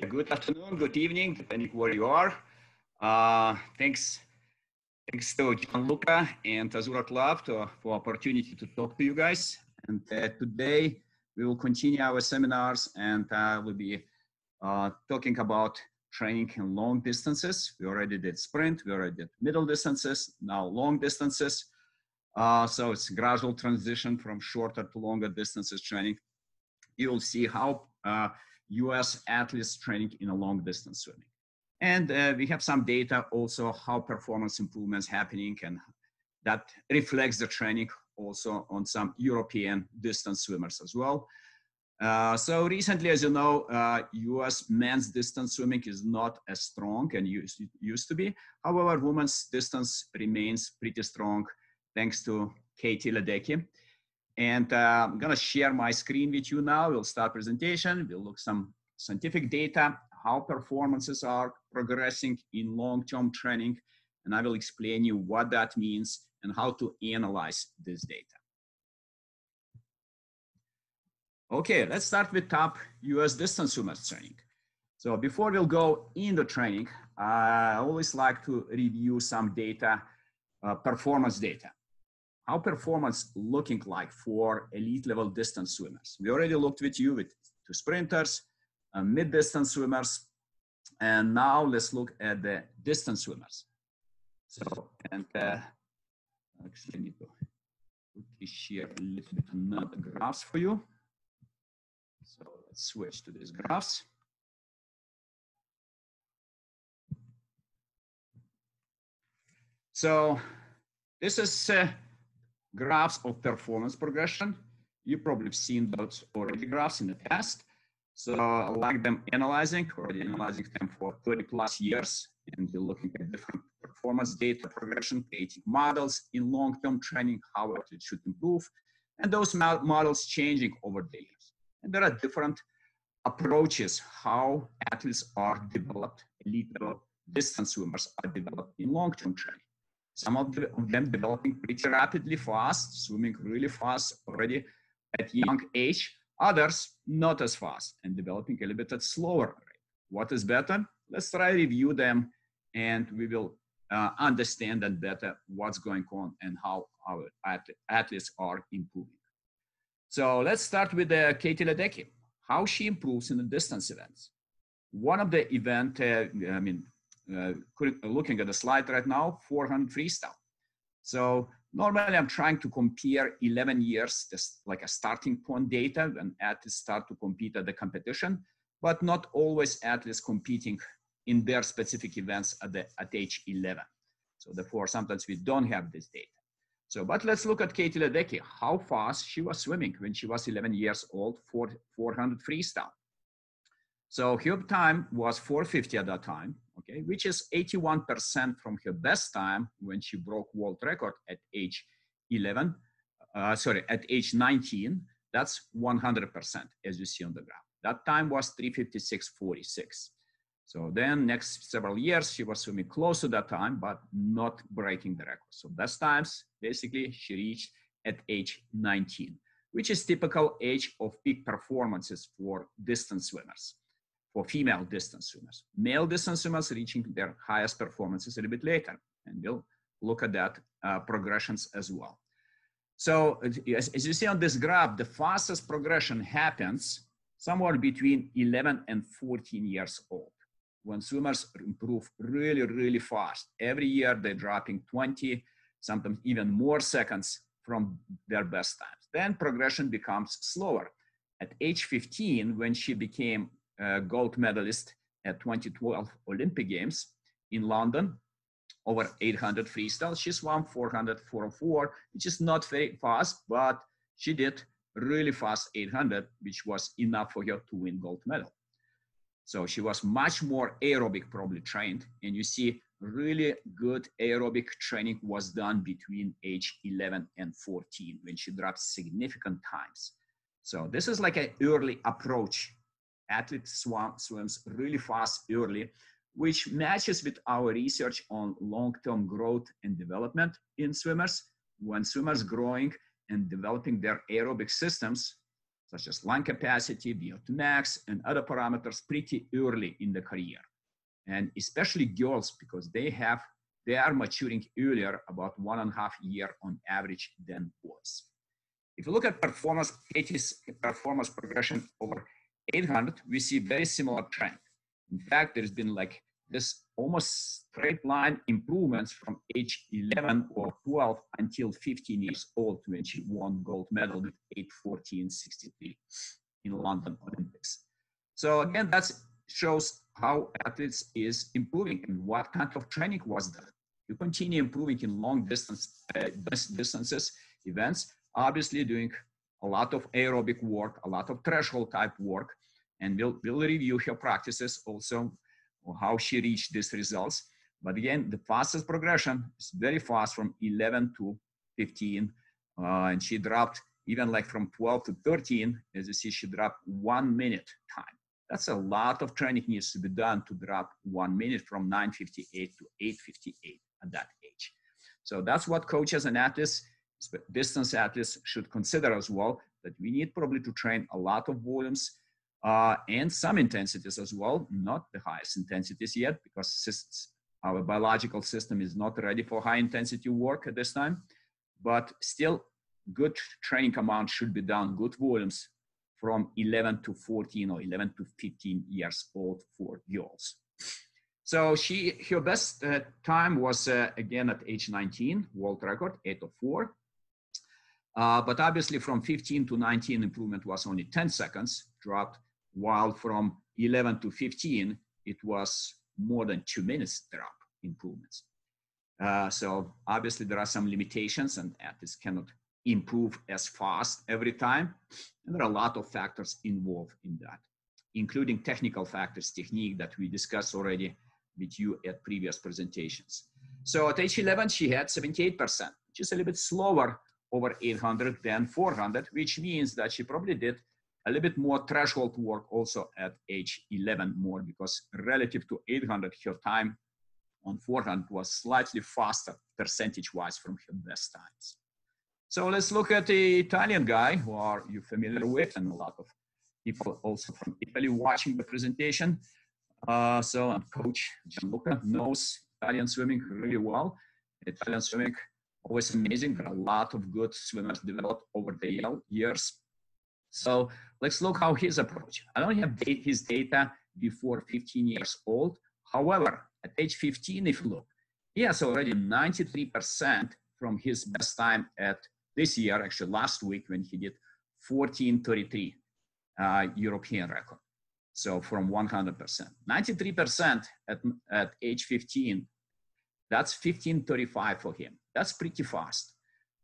Good afternoon, good evening, depending where you are. Thanks to Gianluca and Azura Club for opportunity to talk to you guys. And today we will continue our seminars, and we'll be talking about training in long distances. We already did sprint, we already did middle distances, now long distances. So it's a gradual transition from shorter to longer distances training. You'll see how US athletes training in a long distance swimming. And we have some data also how performance improvements happening, and that reflects the training also on some European distance swimmers as well. So recently, as you know, US men's distance swimming is not as strong and used to be. However, women's distance remains pretty strong thanks to Katy Ledecky. And I'm gonna share my screen with you now. We'll start presentation. We'll look some scientific data, how performances are progressing in long-term training, and I will explain you what that means and how to analyze this data. Okay, let's start with top US distance swimmers training. So before we'll go into training, I always like to review some data, performance data. How performance looking like for elite level distance swimmers. We already looked with you with two sprinters, mid-distance swimmers, and now let's look at the distance swimmers. So, and actually I need to quickly share a little bit another graphs for you. So let's switch to these graphs. So this is graphs of performance progression. You probably have seen those already graphs in the past. So I like them already analyzing them for 30 plus years, and we're looking at different performance data progression, creating models in long-term training, how it should improve, and those models changing over the years. And there are different approaches how athletes are developed, elite level distance swimmers are developed in long-term training. Some of them developing pretty rapidly fast, swimming really fast already at young age. Others not as fast and developing a little bit at slower rate. What is better? Let's try to review them, and we will understand that better what's going on and how our athletes are improving. So let's start with Katy Ledecky, how she improves in the distance events. One of the event, looking at the slide right now, 400 freestyle. So normally I'm trying to compare 11 years, just like a starting point data when athletes start to compete at the competition, but not always athletes competing in their specific events at age 11. So therefore, sometimes we don't have this data. So, but let's look at Katy Ledecky, how fast she was swimming when she was 11 years old for 400 freestyle. So her time was 4:50 at that time, okay, which is 81% from her best time when she broke world record at age 19. That's 100%, as you see on the graph. That time was 3:56.46. So then next several years, she was swimming close to that time, but not breaking the record. So best times, basically, she reached at age 19, which is typical age of peak performances for distance swimmers. For female distance swimmers. Male distance swimmers reaching their highest performances a little bit later, and we'll look at that progressions as well. So as you see on this graph, the fastest progression happens somewhere between 11 and 14 years old, when swimmers improve really, really fast. Every year they're dropping 20, sometimes even more seconds from their best times. Then progression becomes slower. At age 15, when she became gold medalist at 2012 Olympic Games in London, over 800 freestyle. She swam 400, 404, which is not very fast, but she did really fast 800, which was enough for her to win gold medal. So she was much more aerobic probably trained, and you see really good aerobic training was done between age 11 and 14 when she dropped significant times. So this is like an early approach. Athlete swims really fast early, which matches with our research on long-term growth and development in swimmers. When swimmers growing and developing their aerobic systems, such as lung capacity, VO2 max, and other parameters pretty early in the career. And especially girls, because they are maturing earlier, about 1.5 years on average than boys. If you look at performance, Katy's performance progression over 800, we see very similar trend. In fact, there's been like this almost straight line improvements from age 11 or 12 until 15 years old when she won gold medal with 8:14.63 in London Olympics. So again, that shows how athletes is improving and what kind of training was done. You continue improving in long distances events, obviously doing a lot of aerobic work, a lot of threshold type work, and we'll review her practices also, or how she reached these results. But again, the fastest progression is very fast from 11 to 15, and she dropped even like from 12 to 13, as you see, she dropped 1 minute time. That's a lot of training needs to be done to drop 1 minute from 9:58 to 8:58 at that age. So that's what coaches and athletes, distance athletes, should consider as well, that we need probably to train a lot of volumes and some intensities as well, not the highest intensities yet, because our biological system is not ready for high intensity work at this time, but still good training amount should be done, good volumes from 11 to 14 or 11 to 15 years old for girls. So her best time was again at age 19, world record, 8:04. But obviously from 15 to 19, improvement was only 10 seconds dropped, while from 11 to 15, it was more than 2 minutes drop improvements. So obviously there are some limitations and athletes cannot improve as fast every time. And there are a lot of factors involved in that, including technical factors, technique that we discussed already with you at previous presentations. So at age 11, she had 78%, which is a little bit slower over 800 than 400, which means that she probably did a little bit more threshold work also at age 11 more, because relative to 800, her time on 400 was slightly faster percentage-wise from her best times. So let's look at the Italian guy who are you familiar with, and a lot of people also from Italy watching the presentation. So Coach Gianluca knows Italian swimming really well. Italian swimming, always amazing. There are a lot of good swimmers developed over the years. So let's look how his approach. I don't have his data before 15 years old. However, at age 15, if you look, he has already 93% from his best time at this year, actually last week, when he did 14:33 European record. So from 100%, 93% at age 15, that's 15:35 for him. That's pretty fast.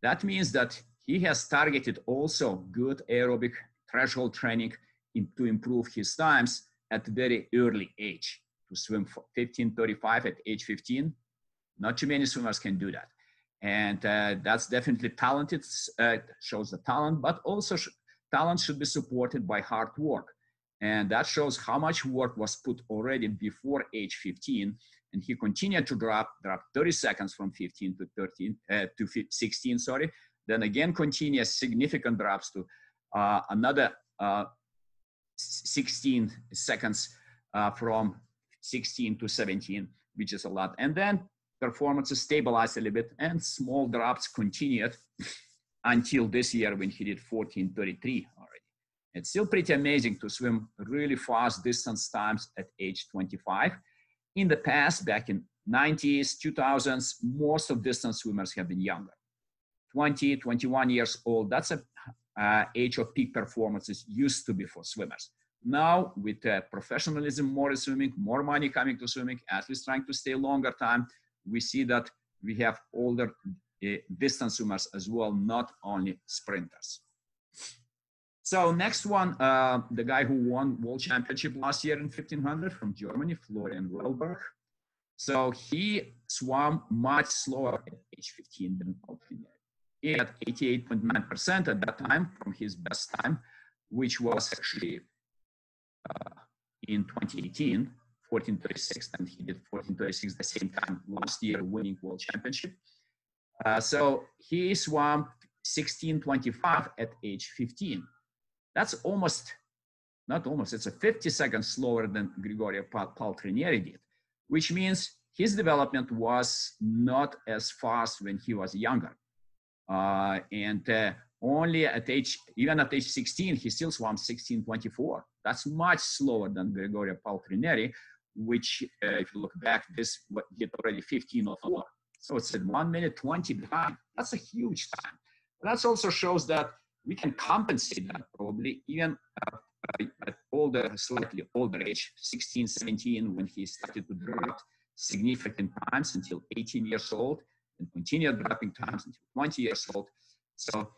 That means that he has targeted also good aerobic threshold training to improve his times at a very early age. To swim 15:35 at age 15, not too many swimmers can do that. And that's definitely talented, shows the talent, but also talent should be supported by hard work. And that shows how much work was put already before age 15. And he continued to drop 30 seconds from 15 to 16, sorry. Then again, continuous significant drops to another 16 seconds from 16 to 17, which is a lot. And then performances stabilized a little bit and small drops continued until this year when he did 14:33 already. It's still pretty amazing to swim really fast distance times at age 25. In the past, back in 90s, 2000s, most of distance swimmers have been younger. 20, 21 years old, that's a age of peak performances used to be for swimmers. Now, with professionalism more in swimming, more money coming to swimming, athletes trying to stay longer time, we see that we have older distance swimmers as well, not only sprinters. So next one, the guy who won world championship last year in 1500 from Germany, Florian Wellberg. So he swam much slower at age 15 than Florian. He had 88.9% at that time from his best time, which was actually in 2018, 14:36, and he did 14:36 the same time last year, winning world championship. So he swam 16:25 at age 15. That's almost, not almost, it's a 50 seconds slower than Gregorio Paltrinieri did, which means his development was not as fast when he was younger. Only at even at age 16, he still swam 16:24. That's much slower than Gregorio Paltrinieri, which, if you look back, this did already 15:04. So it's at 1 minute 20 behind. That's a huge time. That also shows that we can compensate that probably even at older, slightly older age, 16, 17, when he started to drop significant times until 18 years old, and continued dropping times until 20 years old. So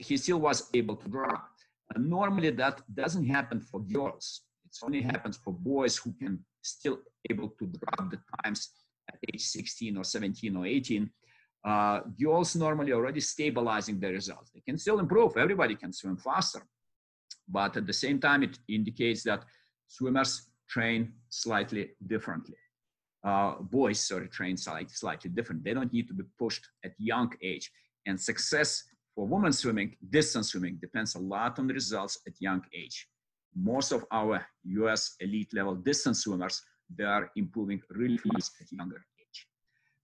he still was able to drop. And normally that doesn't happen for girls. It only happens for boys who can still able to drop the times at age 16 or 17 or 18. Girls normally already stabilizing the results. They can still improve. Everybody can swim faster. But at the same time, it indicates that swimmers train slightly differently. Boys train slightly different. They don't need to be pushed at young age. And success for women swimming, distance swimming, depends a lot on the results at young age. Most of our US elite level distance swimmers, they are improving really fast at younger age.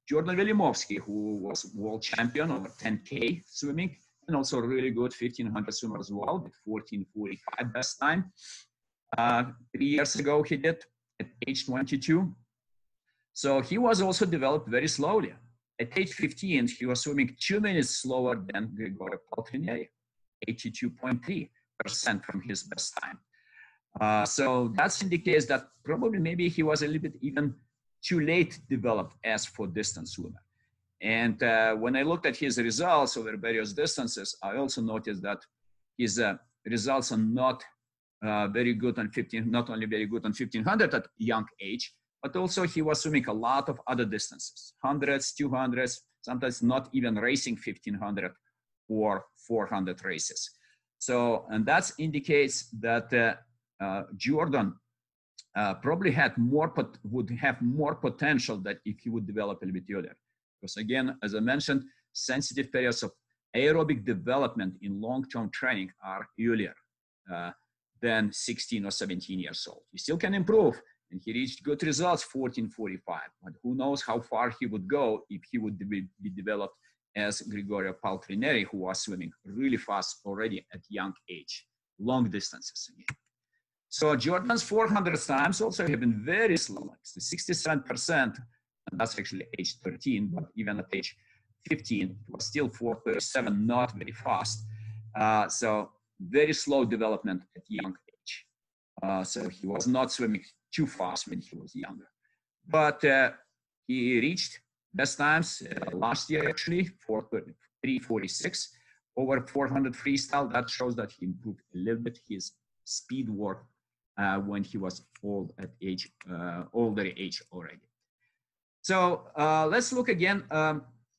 Jordan Vilimovsky, who was world champion over 10K swimming, and also really good 1500 swimmer as well, with 14:45 best time. 3 years ago, he did at age 22. So he was also developed very slowly. At age 15, he was swimming 2 minutes slower than Gregorio Paltrinieri, 82.3% from his best time. So that indicates that probably maybe he was a little bit even too late developed as for distance swimmer. And when I looked at his results over various distances, I also noticed that his results are not very good on not only very good on 1500 at young age, but also he was swimming a lot of other distances, 100s, 200s, sometimes not even racing 1500 or 400 races. So, and that indicates that Jordan probably would have more potential that if he would develop a little bit earlier. Because again, as I mentioned, sensitive periods of aerobic development in long-term training are earlier than 16 or 17 years old. You still can improve, and he reached good results, 14:45. But who knows how far he would go if he would be developed as Gregorio Paltrinieri, who was swimming really fast already at young age, long distances again. So Jordan's 400 times also have been very slow, like 67%, and that's actually age 13, but even at age 15, it was still 4:37, not very fast. So very slow development at young age. So he was not swimming too fast when he was younger. But he reached best times last year, actually, 3:46 over 400 freestyle. That shows that he improved a little bit his speed work when he was older age already. So let's look again.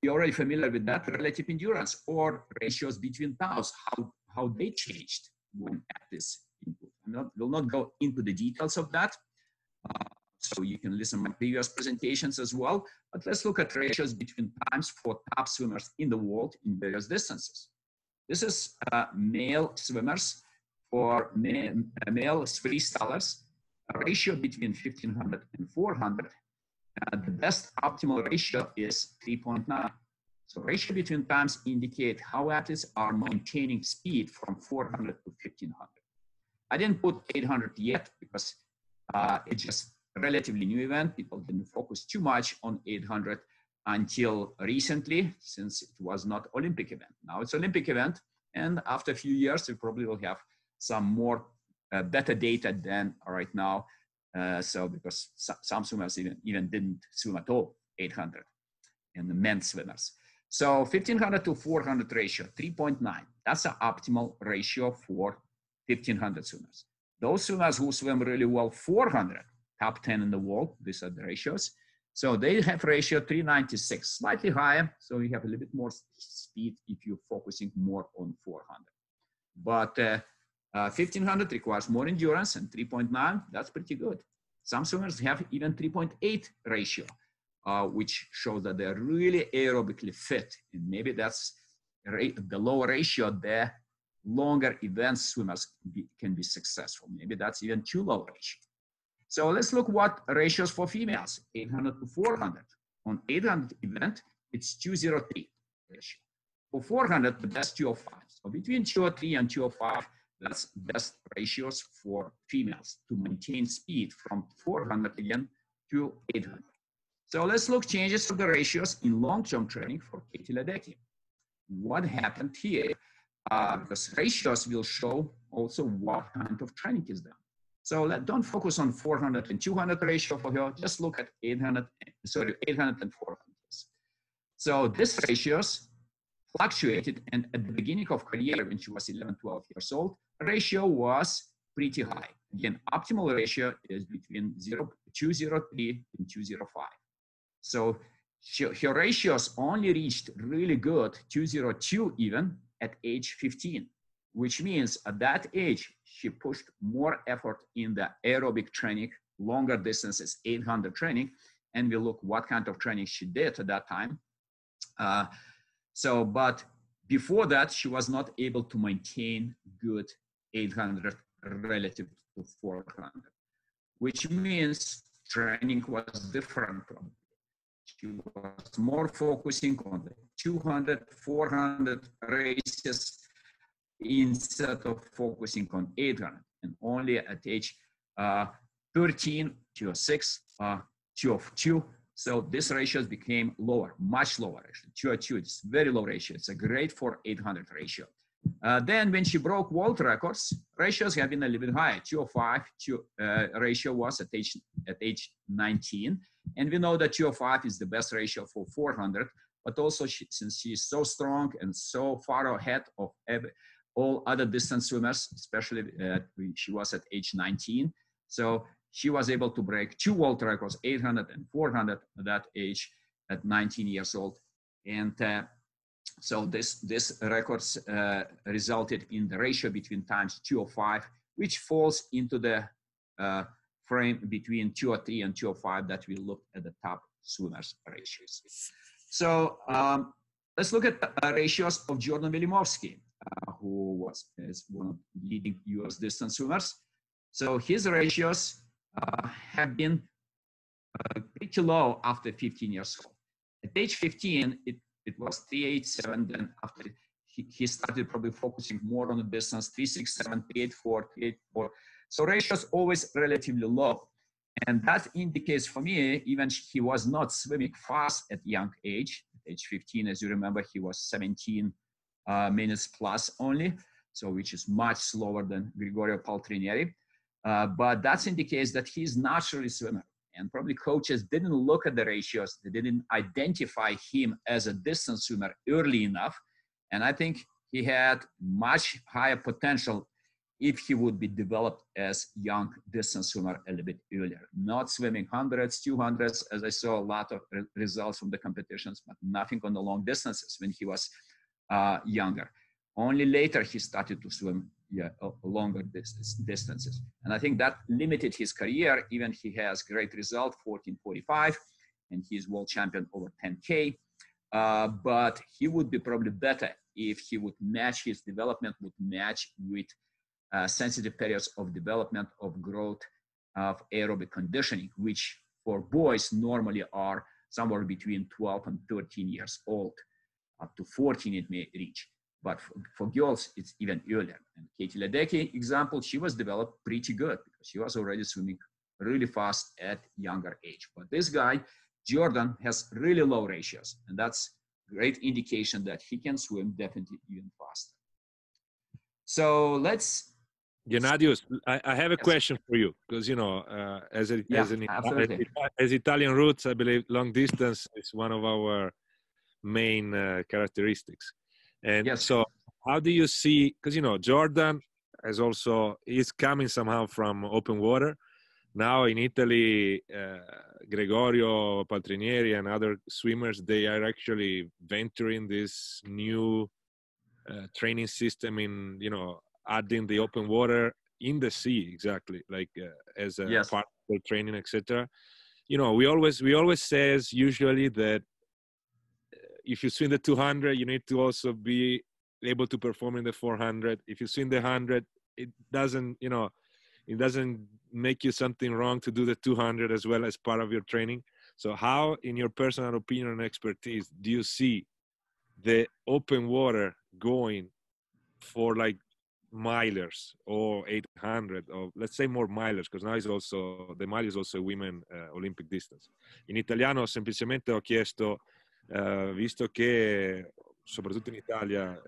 You're already familiar with that, relative endurance or ratios between times, how they changed when at this input. I will not go into the details of that. So you can listen to my previous presentations as well, but let's look at ratios between times for top swimmers in the world in various distances. This is male swimmers for male freestylers, a ratio between 1500 and 400. The best optimal ratio is 3.9. So ratio between times indicate how athletes are maintaining speed from 400 to 1500. I didn't put 800 yet because it's just a relatively new event. People didn't focus too much on 800 until recently, since it was not Olympic event. Now it's Olympic event, and after a few years, we probably will have some more better data than right now. So because some swimmers even didn't swim at all, 800, and the men swimmers. So 1500 to 400 ratio, 3.9. That's the optimal ratio for 1500 swimmers. Those swimmers who swim really well 400, top 10 in the world, these are the ratios. So they have ratio 396, slightly higher. So you have a little bit more speed if you're focusing more on 400. But 1500 requires more endurance, and 3.9, that's pretty good. Some swimmers have even 3.8 ratio, which shows that they're really aerobically fit. And maybe that's the lower ratio there longer event swimmers can be successful. Maybe that's even too low ratio. So let's look what ratios for females, 800 to 400. On 800 event, it's 203 ratio. For 400, the best 205. So between 203 and 205, that's best ratios for females to maintain speed from 400 again to 800. So let's look changes of the ratios in long-term training for Katy Ledecky. What happened here? Because ratios will show also what kind of training is done. So don't focus on 400 and 200 ratio for her. Just look at 800 and 400. So these ratios fluctuated, and at the beginning of career, when she was 11, 12 years old, ratio was pretty high. Again, optimal ratio is between 203 and 205. So her ratios only reached really good 202 even at age 15, which means at that age, she pushed more effort in the aerobic training, longer distances, 800 training, and we look what kind of training she did at that time. But before that, she was not able to maintain good 800 relative to 400, which means training was different. She was more focusing on the 200, 400 races instead of focusing on 800. And only at age 13, 206, 202. So these ratios became lower, much lower. Actually, 202, it's very low ratio. It's a great for 800 ratio. Then when she broke world records, ratios have been a little bit higher. 205 ratio was at age 19. And we know that 205 is the best ratio for 400, but also since she's so strong and so far ahead of all other distance swimmers, especially when she was at age 19. So she was able to break 2 world records, 800 and 400 at that age at 19 years old. And so this records resulted in the ratio between times 205, which falls into the frame between 203 and 205 that we looked at the top swimmers ratios. So let's look at the ratios of Jordan Wilimovsky, who was one of the leading US distance swimmers. So his ratios have been pretty low after 15 years old. At age 15, it was 387. Then after he started probably focusing more on the distance, 367, 384, 384. So ratios always relatively low. And that indicates for me, even he was not swimming fast at young age. At age 15, as you remember, he was 17 minutes plus only, so which is much slower than Gregorio Paltrinieri. But that indicates that he's naturally a swimmer. And probably coaches didn't look at the ratios. They didn't identify him as a distance swimmer early enough. And I think he had much higher potential if he would be developed as young distance swimmer a little bit earlier. Not swimming 100s, 200s, as I saw a lot of results from the competitions, but nothing on the long distances when he was younger. Only later he started to swim longer distances. And I think that limited his career. Even he has great result, 14:45, and he's world champion over 10K. But he would be probably better if he would match his development, would match with sensitive periods of development, of growth, of aerobic conditioning, which for boys normally are somewhere between 12 and 13 years old. Up to 14 it may reach. But for girls, it's even earlier. And Katy Ledecky example, she was developed pretty good because she was already swimming really fast at younger age. But this guy, Jordan, has really low ratios. And that's great indication that he can swim definitely even faster. So let's... Gennadios, I have a question for you because, you know, as Italian roots, I believe long distance is one of our main characteristics. And so how do you see, because, you know, Jordan is coming somehow from open water. Now in Italy, Gregorio Paltrinieri and other swimmers, they are actually venturing this new training system in, you know, adding the open water in the sea, exactly, like as a part of their training, etc. You know, we always says usually that if you swim the 200, you need to also be able to perform in the 400. If you swim the 100, it doesn't, you know, it doesn't make you something wrong to do the 200 as well as part of your training. So how, in your personal opinion and expertise, do you see the open water going for like milers or 800, or let's say more milers, because now is also, the mile is also a women Olympic distance. In italiano semplicemente ho chiesto, visto che soprattutto in Italia,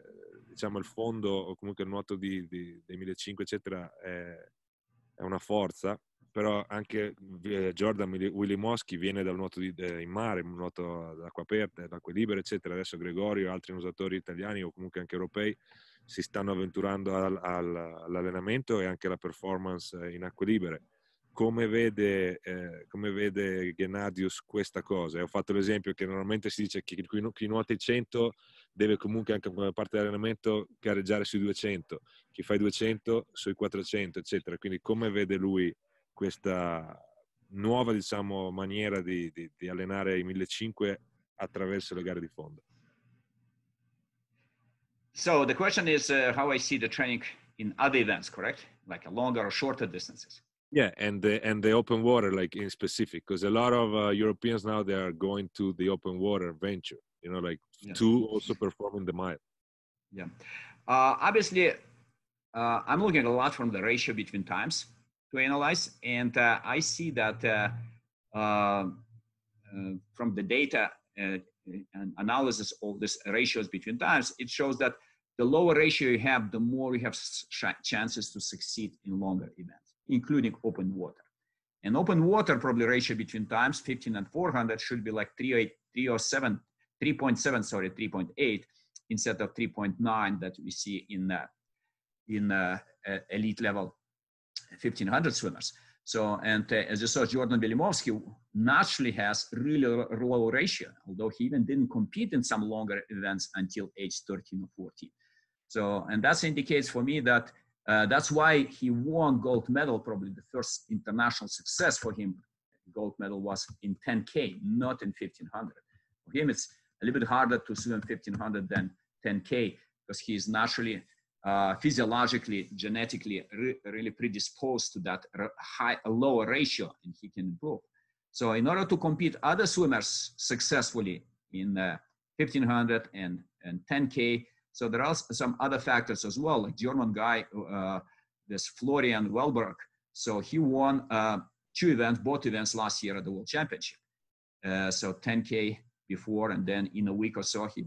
diciamo, il fondo o comunque il nuoto dei 1500 eccetera è una forza, però anche Jordan Wilimowski viene dal nuoto in mare, un nuoto d'acqua aperta, d'acque libere eccetera. Adesso Gregorio e altri nuotatori italiani o comunque anche europei si stanno avventurando all'allenamento e anche alla performance in acque libere. Come vede Gennadius questa cosa? E ho fatto l'esempio che normalmente si dice che chi nuota i 100 deve comunque anche come parte dell'allenamento gareggiare sui 200, chi fa i 200 sui 400 eccetera. Quindi come vede lui questa nuova, diciamo, maniera di allenare i 1500 attraverso le gare di fondo? So the question is how I see the training in other events, correct? Like a longer or shorter distances. Yeah, and the open water, like in specific, because a lot of Europeans now, they are going to the open water venture, you know, like yes, to also perform in the mile. Yeah, obviously, I'm looking a lot from the ratio between times to analyze, and I see that from the data and analysis of these ratios between times, it shows that the lower ratio you have, the more you have chances to succeed in longer events, including open water. And open water probably ratio between times 15 and 400 should be like 3.7, sorry, 3.8 instead of 3.9 that we see in elite level 1500 swimmers. So, and as you saw, Jordan Wilimowski naturally has really low ratio, although he even didn't compete in some longer events until age 13 or 14. So, and that indicates for me that that's why he won gold medal, probably the first international success for him. Gold medal was in 10K, not in 1500. For him, it's a little bit harder to swim 1500 than 10K because he is naturally, physiologically, genetically really predisposed to that lower ratio, and he can improve. So in order to compete other swimmers successfully in 1500 and 10K, so there are some other factors as well, like German guy, this Florian Wellberg. So he won both events last year at the World Championship. So 10K before, and then in a week or so, he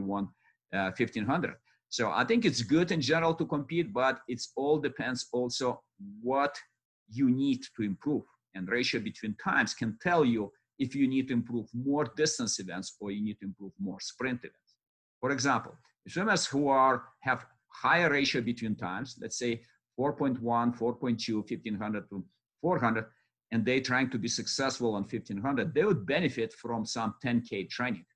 won 1500. So I think it's good in general to compete, but it all depends also what you need to improve. And ratio between times can tell you if you need to improve more distance events or you need to improve more sprint events. For example, swimmers who have higher ratio between times, let's say 4.1, 4.2, 1500 to 400, and they're trying to be successful on 1500, they would benefit from some 10K training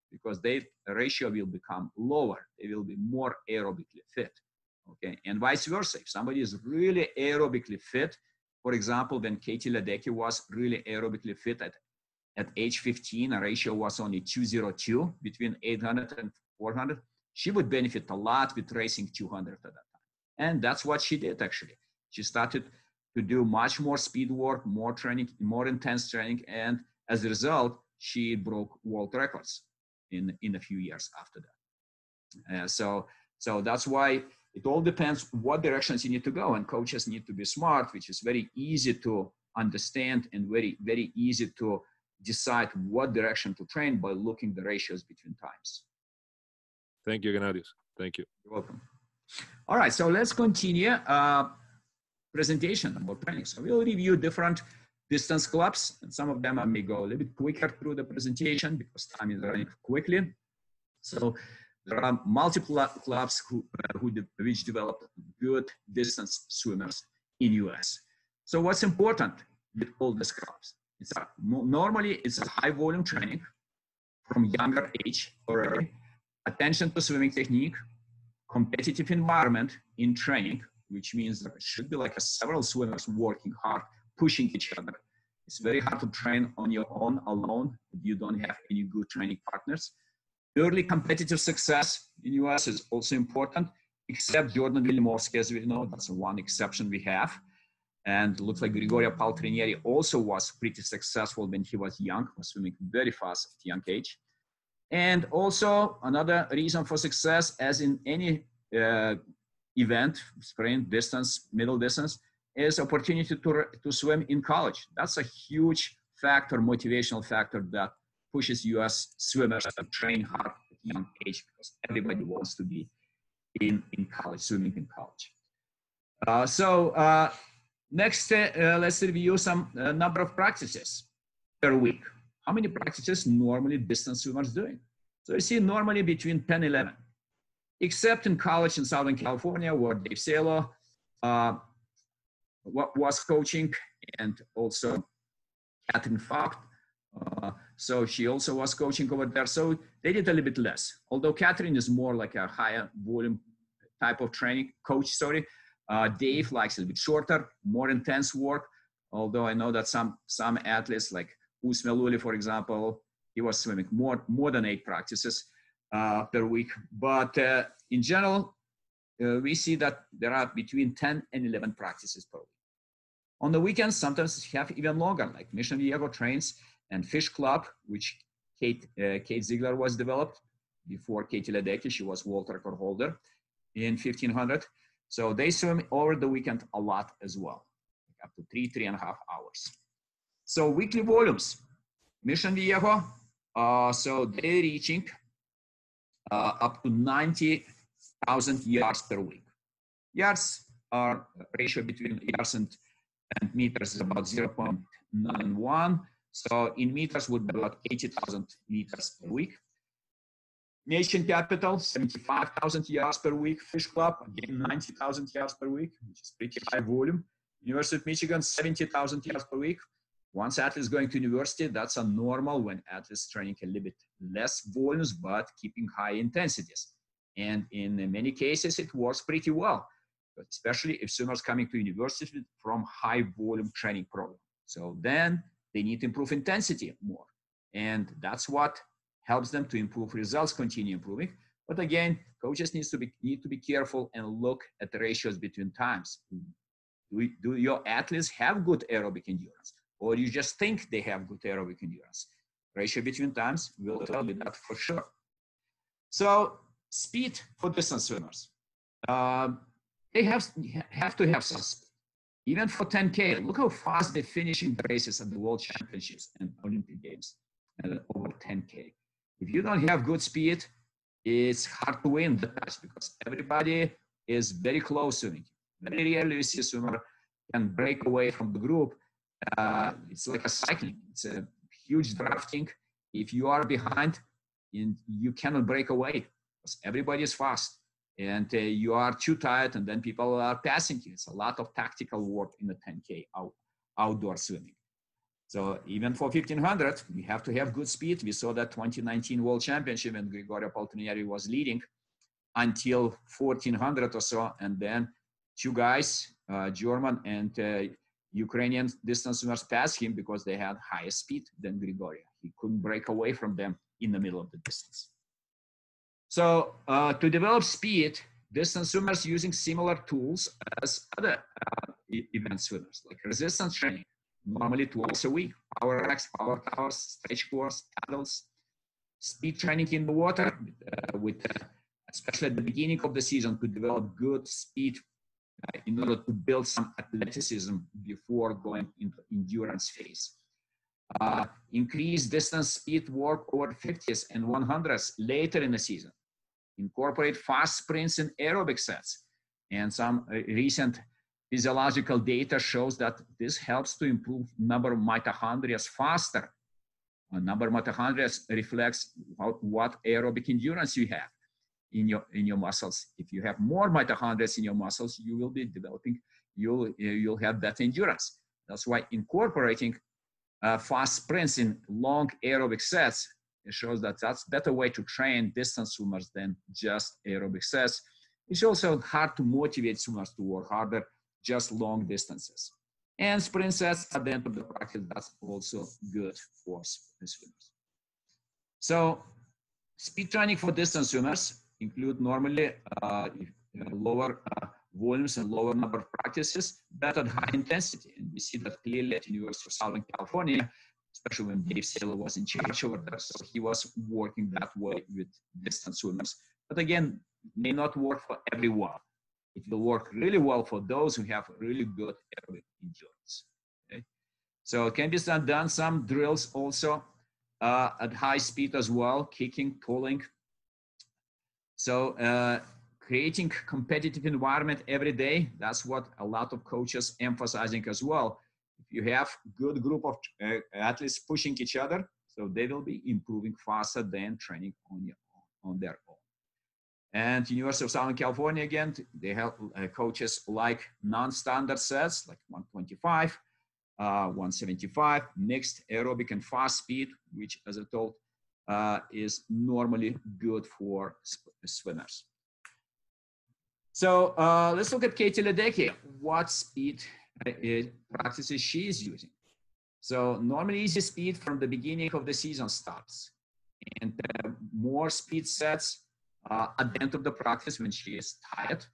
because their ratio will become lower. They will be more aerobically fit, okay? And vice versa. If somebody is really aerobically fit, for example, when Katy Ledecky was really aerobically fit at age 15, a ratio was only 202 between 800 and 400, she would benefit a lot with racing 200 at that time. And that's what she did, actually. She started to do much more speed work, more training, more intense training, and as a result, she broke world records in a few years after that. So that's why it all depends what directions you need to go, and coaches need to be smart, which is very easy to understand and very, very easy to decide what direction to train by looking the ratios between times. Thank you, Gennadius. Thank you. You're welcome. All right, so let's continue presentation about training. So we'll review different distance clubs, and some of them I may go a little bit quicker through the presentation because time is running quickly. So there are multiple clubs which develop good distance swimmers in US. So what's important with all these clubs? Normally it's a high volume training from younger age already, attention to swimming technique, competitive environment in training, which means there should be like several swimmers working hard, pushing each other. It's very hard to train on your own alone if you don't have any good training partners. Early competitive success in US is also important, except Jordan Willimorski, as we know, that's one exception we have. And looks like Grigorio Paltrinieri also was pretty successful when he was young, was swimming very fast at a young age. And also another reason for success, as in any event, sprint, distance, middle distance, is opportunity to swim in college. That's a huge factor, motivational factor that pushes US swimmers to train hard at a young age, because everybody wants to be in college, swimming in college. Next, let's review some number of practices per week. How many practices normally distance swimmers doing? So you see normally between 10 and 11, except in college in Southern California where Dave Salo was coaching, and also Catherine Focht. So she also was coaching over there. So they did a little bit less. Although Catherine is more like a higher volume type of training coach, sorry. Dave likes a little bit shorter, more intense work. Although I know that some athletes like Usme Luli, for example, he was swimming more than 8 practices per week. But in general, we see that there are between 10 and 11 practices per week. On the weekends, sometimes have even longer, like Mission Viejo trains and Fish Club, which Kate Zigler was developed before Katy Ledecky. She was world record holder in 1500. So they swim over the weekend a lot as well, up to 3.5 hours. So weekly volumes, Mission Viejo, so they're reaching up to 90,000 yards per week. Yards are ratio between yards and meters is about 0.91. So in meters would be about 80,000 meters per week. Nation Capital, 75,000 yards per week. Fish Club, again, 90,000 yards per week, which is pretty high volume. University of Michigan, 70,000 yards per week. Once athletes going to university, that's a normal when athletes training a little bit less volumes, but keeping high intensities. And in many cases, it works pretty well, especially if swimmers coming to university from high volume training program. So then they need to improve intensity more. And that's what helps them to improve results, continue improving. But again, coaches need to be careful and look at the ratios between times. Do your athletes have good aerobic endurance, or you just think they have good aerobic endurance? Ratio between times will tell you that for sure. So speed for distance swimmers. They have to have some speed. Even for 10K, look how fast they're finishing the races at the World Championships and Olympic Games over 10K. If you don't have good speed, it's hard to win the match because everybody is very close swimming. Very rarely you see a swimmer can break away from the group. It's like a cycling. It's a huge drafting. If you are behind, you cannot break away because everybody is fast. And you are too tired, and then people are passing you. It's a lot of tactical work in the 10K outdoor swimming. So even for 1500, we have to have good speed. We saw that 2019 World Championship when Grigorio Paltrinieri was leading until 1400 or so. And then 2 guys, German and Ukrainian distance swimmers passed him because they had higher speed than Grigorio. He couldn't break away from them in the middle of the distance. So to develop speed, distance swimmers using similar tools as other event swimmers, like resistance training, normally twice a week, power racks, power towers, stretch course, paddles, speed training in the water, especially at the beginning of the season to develop good speed in order to build some athleticism before going into endurance phase. Increase distance speed work over 50s and 100s later in the season. Incorporate fast sprints in aerobic sets. And some recent physiological data shows that this helps to improve number of mitochondria faster. A number of mitochondria reflects what aerobic endurance you have in your muscles. If you have more mitochondria in your muscles, you will be developing, you'll have better endurance. That's why incorporating fast sprints in long aerobic sets, it shows that that's a better way to train distance swimmers than just aerobic sets. It's also hard to motivate swimmers to work harder, just long distances. And sprint sets at the end of the practice, that's also good for swimmers. So Speed training for distance swimmers include normally lower volumes and lower number of practices, but at high intensity. And we see that clearly at University of Southern California, especially when Dave Saylor was in charge over there. So he was working that way with distance swimmers. But again, may not work for everyone. It will work really well for those who have really good aerobic endurance. Okay? So it can be done some drills also at high speed as well, kicking, pulling. So creating competitive environment every day, that's what a lot of coaches emphasizing as well. If you have good group of athletes pushing each other, so they will be improving faster than training on their own. And University of Southern California, again, they have coaches like non-standard sets, like 125, 175, mixed aerobic and fast speed, which, as I told, is normally good for swimmers. So let's look at Katy Ledecky. What speed practices she is using. So normally easy speed from the beginning of the season starts, and more speed sets at the end of the practice when she is tired.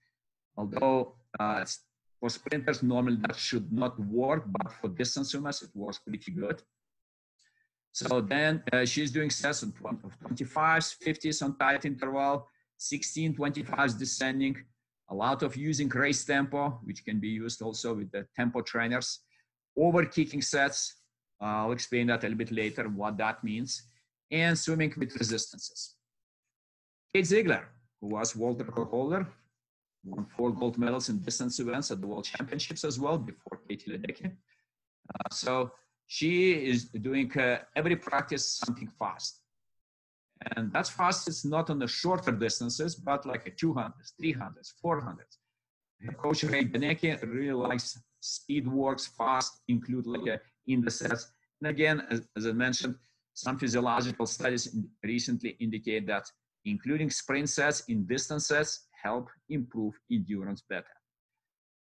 Although for sprinters normally that should not work, but for distance swimmers it works pretty good. So then she's doing sets of 25s, 50s on tight interval, 16, 25s descending, a lot of using race tempo, which can be used also with the tempo trainers, over kicking sets. I'll explain that a little bit later, what that means, and swimming with resistances. Kate Zigler, who was world record holder, won 4 gold medals in distance events at the World Championships as well before Katy Ledecky. So she is doing every practice something fast. And that's fast, it's not on the shorter distances, but like a 200s, 300s, 400s. Coach Katy Ledecky really likes speed works fast, include like in the sets. And again, as I mentioned, some physiological studies recently indicate that including sprint sets in distance sets help improve endurance better.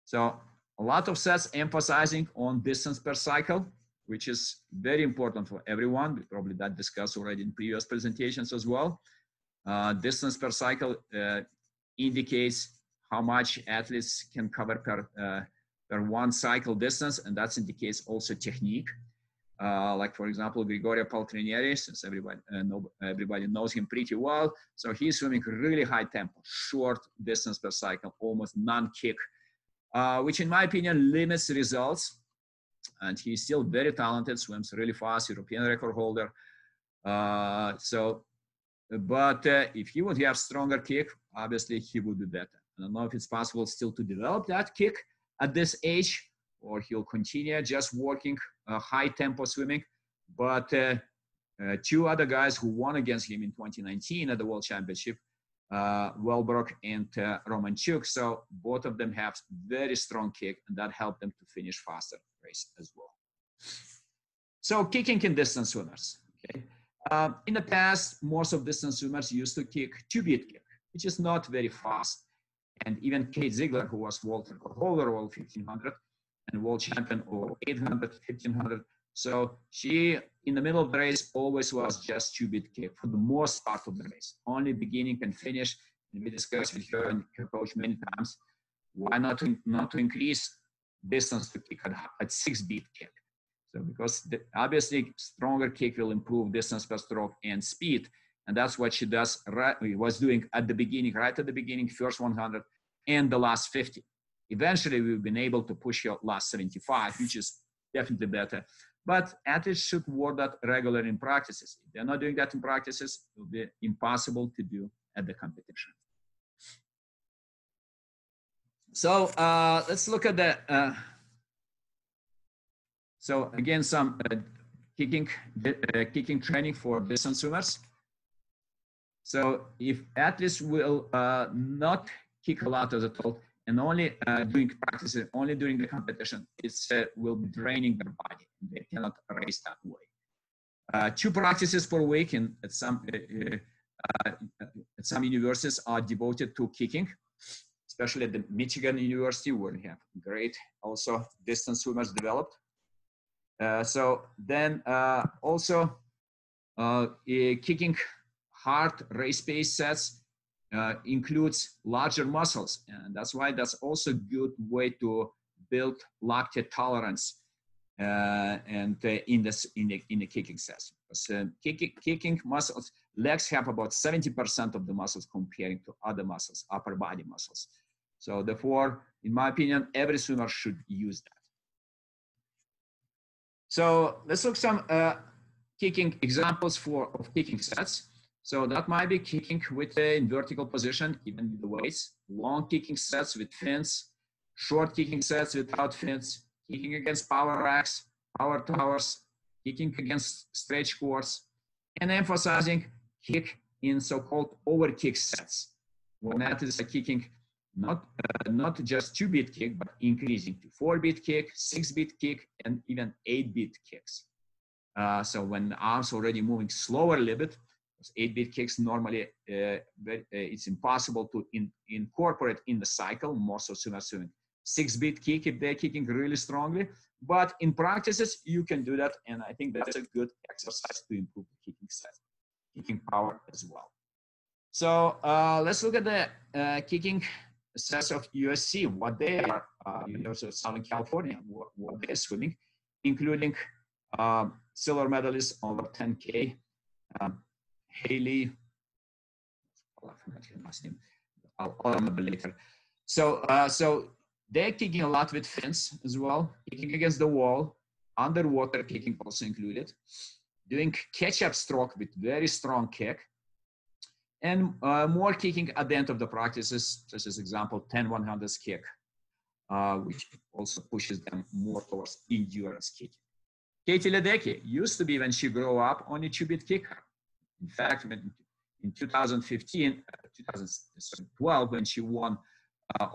So a lot of sets emphasizing on distance per cycle, which is very important for everyone. We probably that discussed already in previous presentations as well. Distance per cycle indicates how much athletes can cover per one cycle distance, and that indicates also technique. Like for example, Gregorio Paltrinieri, since everybody knows him pretty well. So he's swimming really high tempo, short distance per cycle, almost non-kick, which in my opinion limits results. And he's still very talented, swims really fast, European record holder. But if he would have stronger kick, obviously he would be better. I don't know if it's possible still to develop that kick at this age, or he'll continue just working high tempo swimming. But 2 other guys who won against him in 2019 at the World Championship, Welbrock and Romanchuk. So both of them have very strong kick, and that helped them to finish faster race as well. So kicking in distance swimmers. Okay. In the past, most of distance swimmers used to kick 2-beat kick, which is not very fast. And even Kate Ziegler, who was world record holder of 1500 and world champion of 800, 1500. So she, in the middle of the race, always was just 2-beat kick for the most part of the race, only beginning and finish. And we discussed with her and her coach many times, why not to increase distance to kick at 6-beat kick? So because obviously stronger kick will improve distance per stroke and speed. And that's what she does, was doing at the beginning, right at the beginning, first 100 and the last 50. Eventually, we've been able to push your last 75, which is definitely better. But athletes should work that regularly in practices. If they're not doing that in practices, it will be impossible to do at the competition. So let's look at the, so again, some kicking training for distance swimmers. So if athletes will not kick a lot, as I told, and only doing practices, only during the competition, it will be draining their body. They cannot race that way. 2 practices per week at some universities are devoted to kicking, especially at the Michigan University, where we have great also distance swimmers developed. So then also kicking hard race pace sets includes larger muscles, and that's why that's also a good way to build lactate tolerance in the kicking sets. Because kicking muscles, legs have about 70% of the muscles comparing to other muscles, upper body muscles. So therefore, in my opinion, every swimmer should use that. So let's look some kicking examples of kicking sets. So that might be kicking with in vertical position, even with the weights, long kicking sets with fins, short kicking sets without fins, kicking against power racks, power towers, kicking against stretch cords, and emphasizing kick in so-called overkick sets. When that is a kicking, not just 2-beat kick, but increasing to 4-beat kick, 6-beat kick, and even 8-beat kicks. So when the arms already moving slower a little bit, 8-beat kicks normally, it's impossible to incorporate in the cycle. Most of swimmers doing 6-beat kick if they're kicking really strongly. But in practices, you can do that. And I think that's a good exercise to improve the kicking set, kicking power as well. So let's look at the kicking sets of USC, what they are, University of Southern California, what they're swimming, including silver medalist over 10K, Haley, I'll remember later. So they're kicking a lot with fins as well, kicking against the wall, underwater kicking also included, doing catch-up stroke with very strong kick, and more kicking at the end of the practices, such as example 10-100s kick, which also pushes them more towards endurance kicking. Katy Ledecky used to be, when she grew up, only 2-beat kicker. In fact, in 2015, 2012, when she won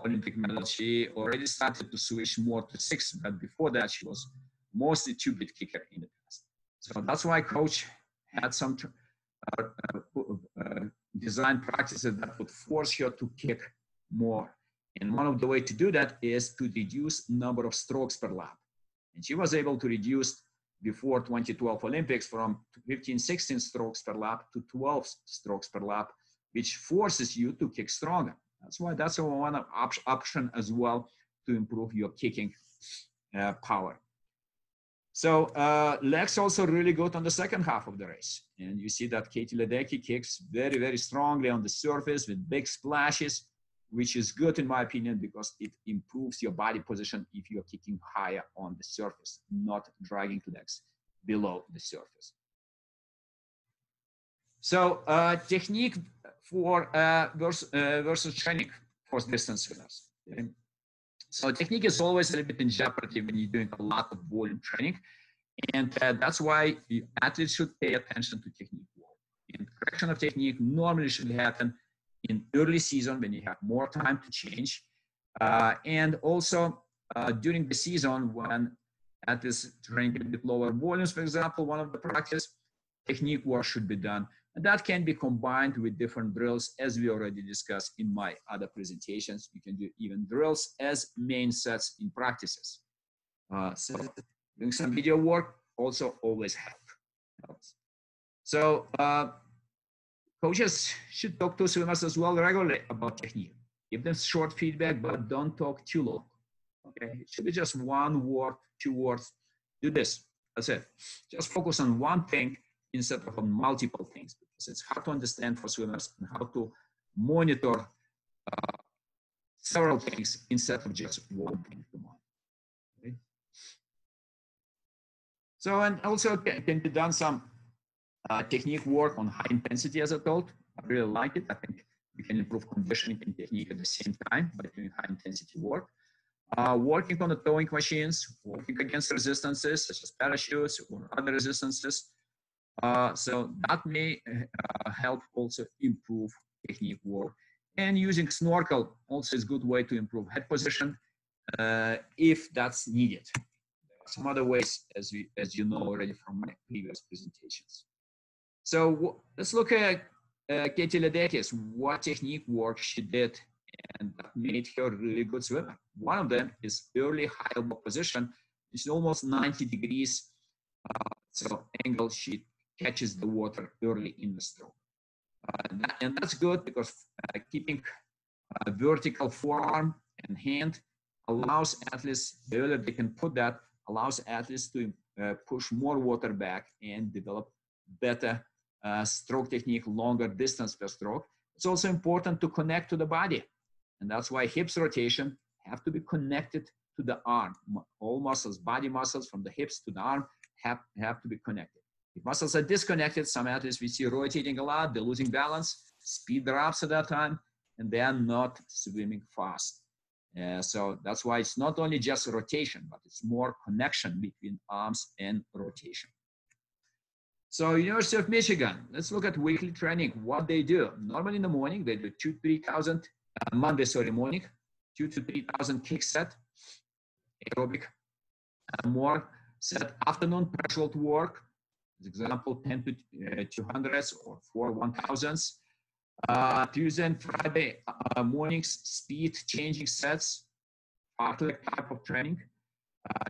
Olympic medal, she already started to switch more to 6, but before that, she was mostly 2-beat kicker in the past. So that's why coach had some design practices that would force her to kick more. And one of the ways to do that is to reduce number of strokes per lap. And she was able to reduce before 2012 Olympics from 15, 16 strokes per lap to 12 strokes per lap, which forces you to kick stronger. That's why that's one option as well to improve your kicking power. So legs also really good on the second half of the race. And you see that Katy Ledecky kicks very, very strongly on the surface with big splashes, which is good in my opinion, because it improves your body position if you're kicking higher on the surface, not dragging the legs below the surface. So technique for versus training for distance swimmers. Okay. So technique is always a little bit in jeopardy when you're doing a lot of volume training. And that's why the athletes should pay attention to technique work. And correction of technique normally should happen in early season when you have more time to change. And also during the season when athletes training with lower volumes, for example, one of the practice, technique work should be done. And that can be combined with different drills, as we already discussed in my other presentations. You can do even drills as main sets in practices. So doing some video work also always helps. So coaches should talk to swimmers as well regularly about technique. Give them short feedback, but don't talk too long. Okay, it should be just 1 word, 2 words. Do this. That's it. Just focus on one thing instead of on multiple things, because it's hard to understand for swimmers and how to monitor several things instead of just one thing. Okay. So, and also can be done some technique work on high intensity, as I told. I really like it. I think we can improve conditioning and technique at the same time by doing high intensity work. Working on the towing machines, working against resistances such as parachutes or other resistances. So that may help also improve technique work. And using snorkel also is a good way to improve head position if that's needed. There are some other ways, as you know already from my previous presentations. So let's look at Katy Ledeckis, what technique work she did and that made her a really good swimmer. One of them is early high elbow position. It's almost 90 degrees. So angle, she catches the water early in the stroke. And that's good because keeping a vertical forearm and hand allows athletes, the earlier they can put that, allows athletes to push more water back and develop better stroke technique, longer distance per stroke. It's also important to connect to the body. And that's why hips rotation have to be connected to the arm. All muscles, body muscles from the hips to the arm have to be connected. If muscles are disconnected, some athletes we see rotating a lot, they're losing balance, speed drops at that time, and they are not swimming fast. So that's why it's not only just rotation, but it's more connection between arms and rotation. So University of Michigan, let's look at weekly training, what they do. Normally in the morning, they do 2,000 to 3,000, Monday, morning, 2,000 to 3,000 kick set, aerobic, more set afternoon threshold work, for example, 10 to 200s or 4 1,000s. Tuesday and Friday mornings, speed changing sets, fartlek type of training.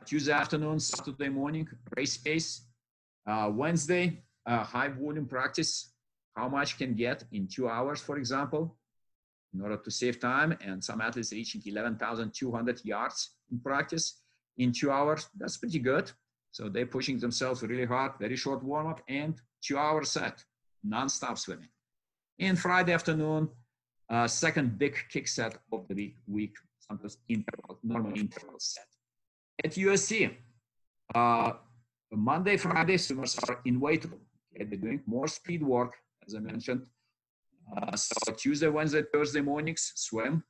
Tuesday afternoon, Saturday morning, race pace. Wednesday, high volume practice, how much can get in 2 hours, for example, in order to save time. And some athletes reaching 11,200 yards in practice in 2 hours. That's pretty good. So they're pushing themselves really hard, very short warm-up and 2 hour set, non-stop swimming. And Friday afternoon, second big kick set of the week, sometimes interval, normal interval set. At USC, Monday, Friday, swimmers are in weight room. Okay? They're doing more speed work, as I mentioned. So Tuesday, Wednesday, Thursday mornings, swim.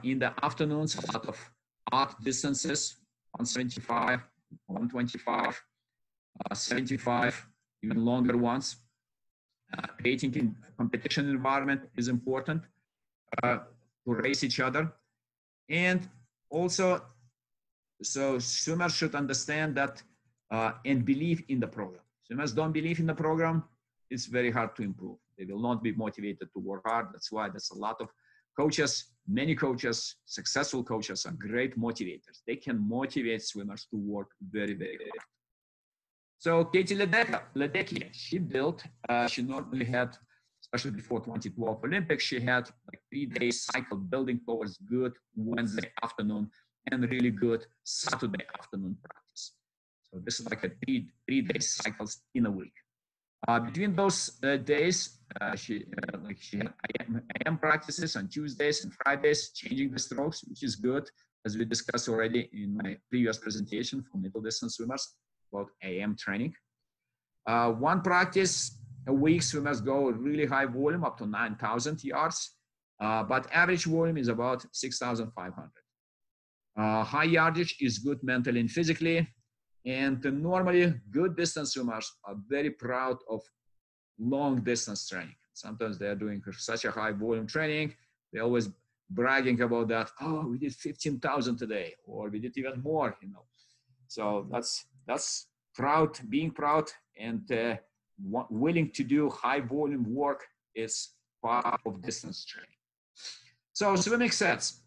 In the afternoons, a lot of art distances, 175, 125, 75, even longer ones. Creating in competition environment is important to race each other. And also, so swimmers should understand that and believe in the program. Swimmers don't believe in the program, it's very hard to improve. They will not be motivated to work hard. That's why there's a lot of coaches, many coaches, successful coaches are great motivators. They can motivate swimmers to work very, very hard. So Katy Ledecky, she built, she normally had, especially before 2012 Olympics, she had like 3-day cycle building towards good Wednesday afternoon and really good Saturday afternoon practice. So this is like a three-day cycles in a week. Between those days, she had AM practices on Tuesdays and Fridays, changing the strokes, which is good, as we discussed already in my previous presentation for middle distance swimmers about AM training. One practice a week, swimmers go really high volume, up to 9,000 yards, but average volume is about 6,500. High yardage is good mentally and physically, and normally good distance swimmers are very proud of long distance training. Sometimes they're doing such a high volume training, they're always bragging about that. Oh, we did 15,000 today, or we did even more, So that's proud, being proud, and willing to do high volume work is part of distance training. So swimming sets.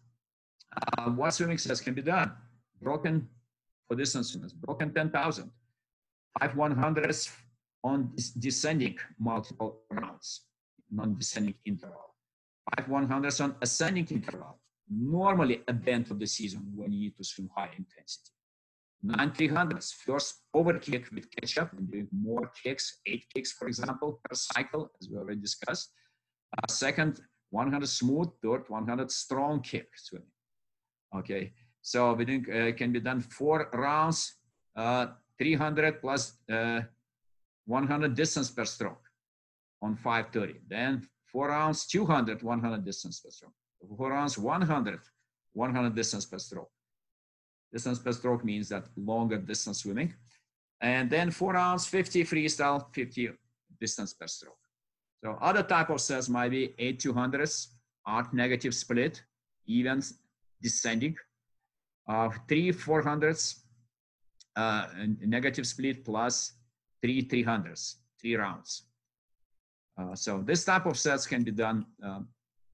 What swimming sets can be done? Broken for distance swimmers, broken 10,000, 5 100s on descending multiple rounds, non-descending interval, 5 100s on ascending interval, normally at the end of the season when you need to swim high intensity. 9 300s, first over kick with catch up and doing more kicks, 8 kicks, for example, per cycle, as we already discussed. Second, 100 smooth, third, 100 strong kick swimming. Okay, so we think can be done 4 rounds, 300 plus 100 distance per stroke on 5:30. Then 4 rounds, 200, 100 distance per stroke. 4 rounds, 100 distance per stroke. Distance per stroke means that longer distance swimming. And then 4 rounds, 50 freestyle, 50 distance per stroke. So other type of sets might be 8 200s, arc negative split, even descending, 3 400s, negative split plus 3 300s, 3 rounds. So this type of sets can be done.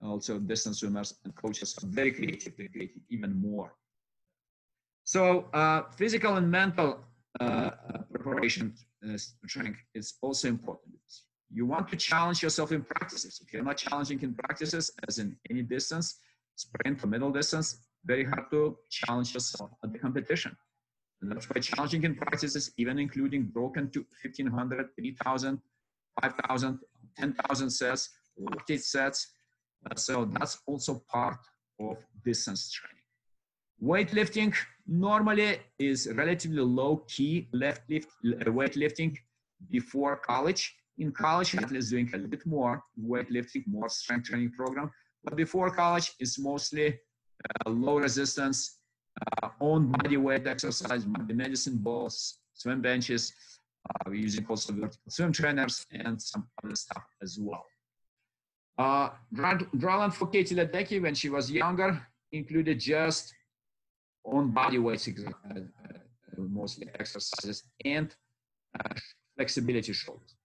Also distance swimmers and coaches are very creative, they create even more. So physical and mental preparation training is also important. you want to challenge yourself in practices. If you're not challenging in practices, as in any distance, sprint or middle distance, very hard to challenge yourself at the competition. And that's why challenging in practices, even including broken to 1,500, 3,000, 5,000, 10,000 sets, lifted sets. So that's also part of distance training. Weightlifting normally is relatively low-key weightlifting before college. In college, athletes doing a little bit more weightlifting, more strength training program. But before college, it's mostly low resistance, own body weight exercise, the medicine balls, swim benches. We're using also vertical swim trainers and some other stuff as well. Drawland for Katy Ledecky when she was younger included just own body weights, mostly exercises, and flexibility shoulders.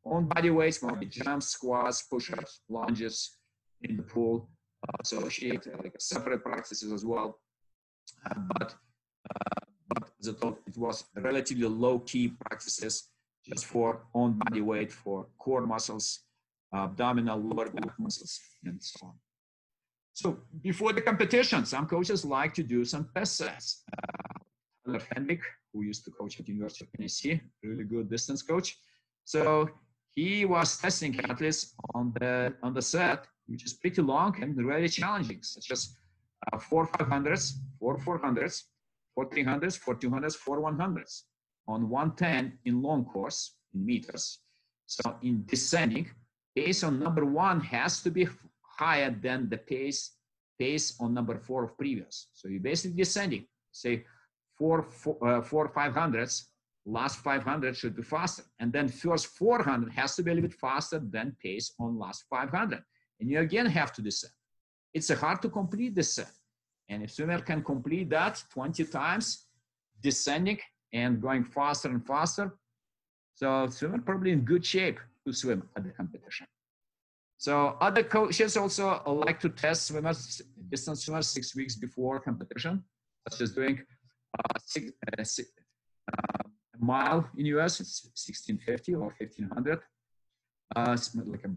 Own body weights, maybe jumps, squats, push-ups, lunges in the pool. So she had like separate practices as well. But it was relatively low-key practices just for own body weight, for core muscles, abdominal, lower back muscles, and so on. So before the competition, some coaches like to do some test sets. Tyler Henwick, who used to coach at University of Tennessee, really good distance coach. So he was testing athletes on the set, which is pretty long and really challenging, such as 4 500s, 4 400s, 4 300s, 4 200s, 4 100s on 110 in long course in meters. So in descending, pace on number 1 has to be higher than the pace on number 4 of previous. So you're basically descending, say 4 500s, last 500 should be faster. And then first 400 has to be a little bit faster than pace on last 500. And you again have to descend. It's hard to complete descent. And if swimmer can complete that 20 times, descending and going faster and faster, so swimmer probably in good shape to swim at the competition. So other coaches also like to test swimmers, distance swimmers 6 weeks before competition, such as doing a mile in US, it's 1650 or 1500, like a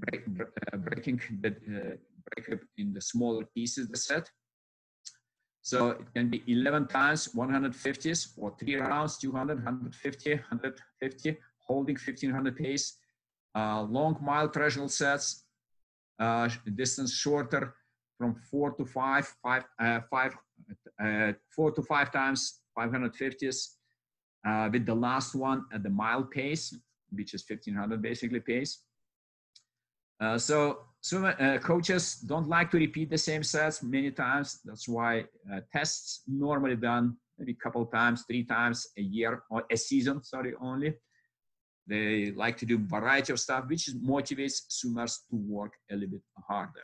breaking break in the smaller pieces, the set. So it can be 11 times 150s or 3 rounds, 200, 150, 150, holding 1500 pace, long mile threshold sets, distance shorter from 4 to 5 times 550s, with the last one at the mile pace, which is 1500 basically pace. So coaches don't like to repeat the same sets many times. That's why tests normally done maybe a couple times, 3 times a year or a season, sorry, only. They like to do variety of stuff, which motivates swimmers to work a little bit harder.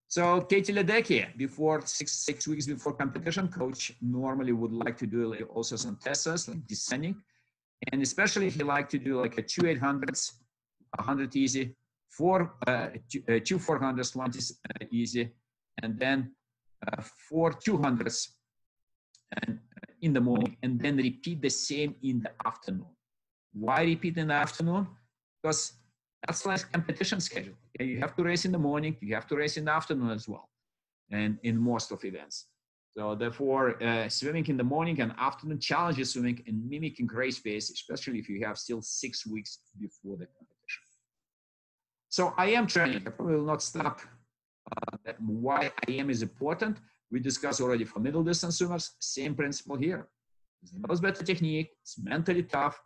So Katy Ledecky, before six weeks before competition, coach normally would like to do also some tests like descending. And especially he liked to do like a 2 800s, 100 easy, 2 400s, 20 easy, and then 4 200s and in the morning, and then repeat the same in the afternoon. Why repeat in the afternoon? Because that's like competition schedule. Okay? You have to race in the morning, you have to race in the afternoon as well, and in most of events. So therefore, swimming in the morning and afternoon challenges swimming and mimicking race pace, especially if you have still 6 weeks before the competition. So IM training, I probably will not stop. Why IM is important. We discussed already for middle distance swimmers, same principle here. It's not better technique, it's mentally tough.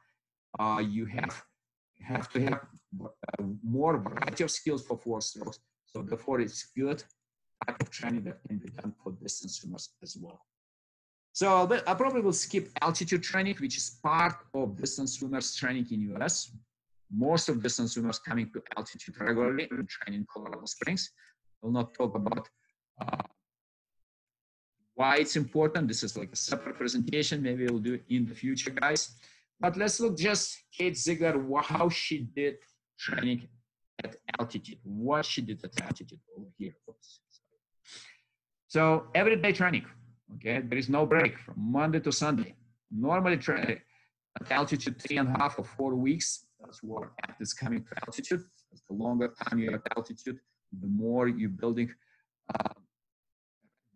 You have to have more variety of skills for 4 strokes. So therefore, it's good type of training that can be done for distance swimmers as well. So I probably will skip altitude training, which is part of distance swimmers training in US. Most of distance swimmers coming to altitude regularly and train in Colorado Springs. I will not talk about why it's important. This is like a separate presentation. Maybe we'll do it in the future, guys. But let's look just Kate Zigler, how she did training at altitude, what she did at altitude over here. Oops. So everyday training, okay? There is no break from Monday to Sunday. Normally training at altitude 3.5 or 4 weeks That's where athletes coming to altitude. The longer time you're at altitude, the more you're building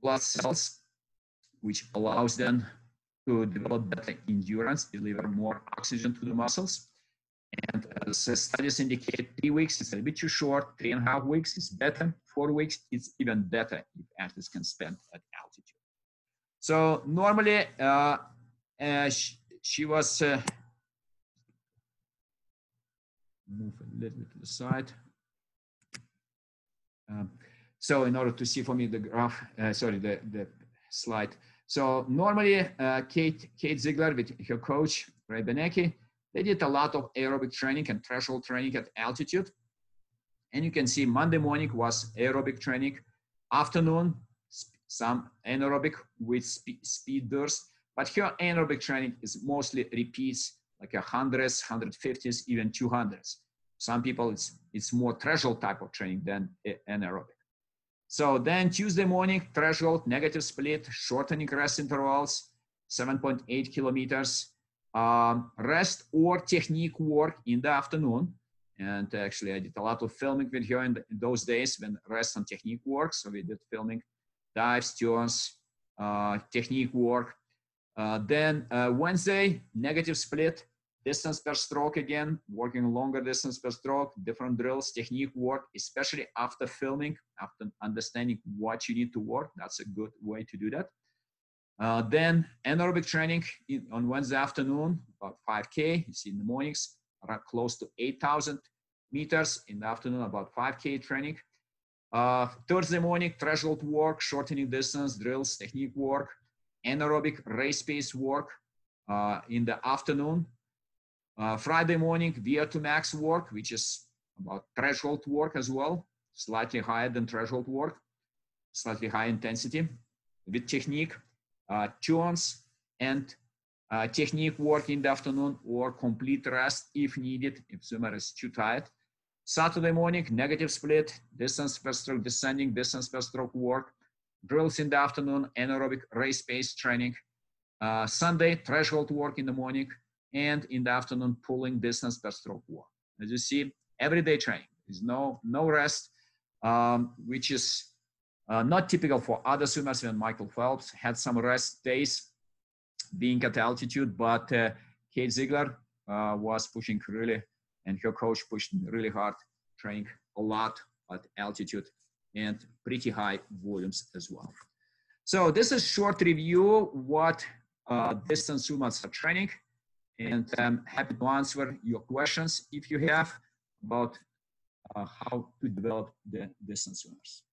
blood cells, which allows them to develop better endurance, deliver more oxygen to the muscles. And as studies indicate, 3 weeks is a bit too short, 3.5 weeks is better, 4 weeks it's even better if athletes can spend at altitude. So normally she was, move a little bit to the side. So in order to see for me the graph, the slide. So normally Kate Zigler with her coach, Ray Benecki, they did a lot of aerobic training and threshold training at altitude. And you can see Monday morning was aerobic training, afternoon, some anaerobic with speed bursts, but her anaerobic training is mostly repeats like 100s, 150s, even 200s. Some people, it's more threshold type of training than anaerobic. So then Tuesday morning, threshold, negative split, shortening rest intervals, 7.8 kilometers, rest or technique work in the afternoon. And actually I did a lot of filming with her in those days when rest and technique work. So we did filming, dives, turns, technique work. Then Wednesday, negative split, distance per stroke again, working longer distance per stroke, different drills, technique work, especially after filming, after understanding what you need to work. That's a good way to do that. Then anaerobic training on Wednesday afternoon, about 5K. You see in the mornings, around close to 8,000 meters. In the afternoon, about 5K training. Thursday morning, threshold work, shortening distance, drills, technique work, anaerobic race pace work in the afternoon. Friday morning, VO2 max work, which is about threshold work as well, slightly higher than threshold work, slightly high intensity with technique, turns and technique work in the afternoon or complete rest if needed, if swimmer is too tired. Saturday morning, negative split, distance per stroke, descending distance per stroke work, drills in the afternoon, anaerobic race pace training. Sunday, threshold work in the morning, and in the afternoon, pulling distance per stroke work. As you see, everyday training. There's no rest, which is not typical for other swimmers. When Michael Phelps had some rest days being at altitude, but Kate Ziegler was pushing really, and her coach pushed really hard, training a lot at altitude and pretty high volumes as well. So this is short review what distance swimmers are training, and I'm happy to answer your questions if you have about how to develop the distance swimmers.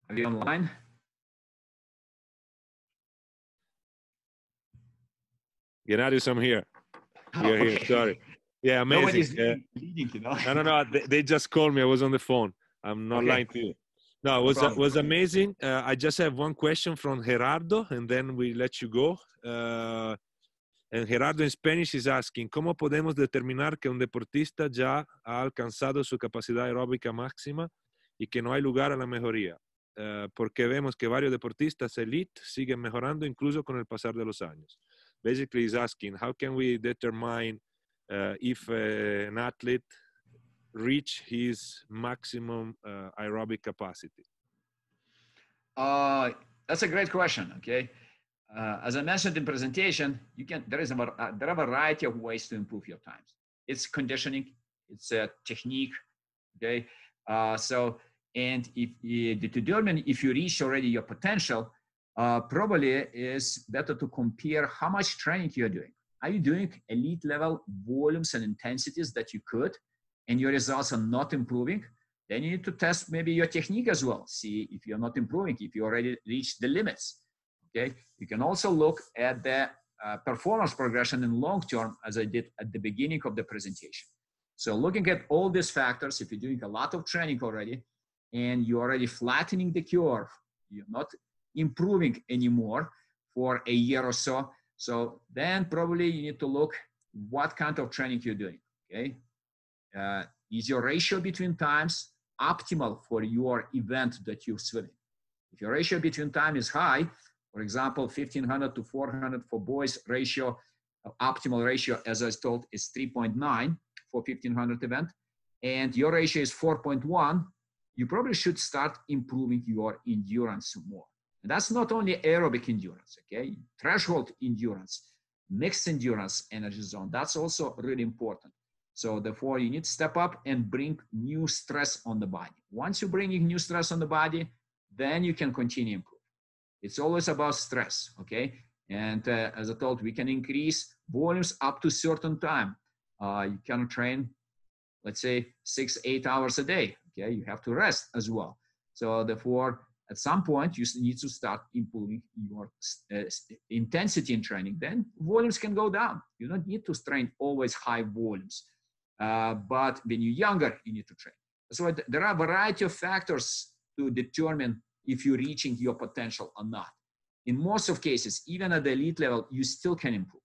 Are you online? Gennadius, I'm here. You're here, sorry. Yeah, amazing. Nobody's leading, you know? No, they just called me. I was on the phone. I'm not lying to you. No, it was amazing. I just have one question from Gerardo, and then we let you go. And Gerardo in Spanish is asking, ¿cómo podemos determinar que un deportista ya ha alcanzado su capacidad aeróbica máxima y que no hay lugar a la mejoría? Porque vemos que varios deportistas elite siguen mejorando incluso con el pasar de los años. Basically, he's asking, how can we determine if an athlete reach his maximum aerobic capacity? That's a great question. Okay, as I mentioned in presentation, there are a variety of ways to improve your times. It's conditioning, it's a technique. Okay, and if to determine if you reach already your potential, probably is better to compare how much training you're doing. Are you doing elite level volumes and intensities that you could, and your results are not improving? Then you need to test maybe your technique as well. See if you're not improving, if you already reached the limits. Okay. You can also look at the performance progression in long term, as I did at the beginning of the presentation. So looking at all these factors, if you're doing a lot of training already, and you're already flattening the curve, you're not improving anymore for a year or so. So then probably you need to look what kind of training you're doing. Okay. Is your ratio between times optimal for your event that you're swimming? If your ratio between time is high, for example, 1500 to 400 for boys ratio, optimal ratio, as I told, is 3.9 for 1500 event, and your ratio is 4.1, you probably should start improving your endurance more. And that's not only aerobic endurance, okay? Threshold endurance, mixed endurance, energy zone, that's also really important. So therefore, you need to step up and bring new stress on the body. Once you bring new stress on the body, then you can continue improve. It's always about stress, okay? And as I told, we can increase volumes up to a certain time. You can train, let's say, 6-8 hours a day, okay? You have to rest as well. So therefore, at some point, you need to start improving your intensity in training. Then volumes can go down. You don't need to train always high volumes. But when you're younger, you need to train. So there are a variety of factors to determine if you're reaching your potential or not. In most of cases, even at the elite level, you still can improve.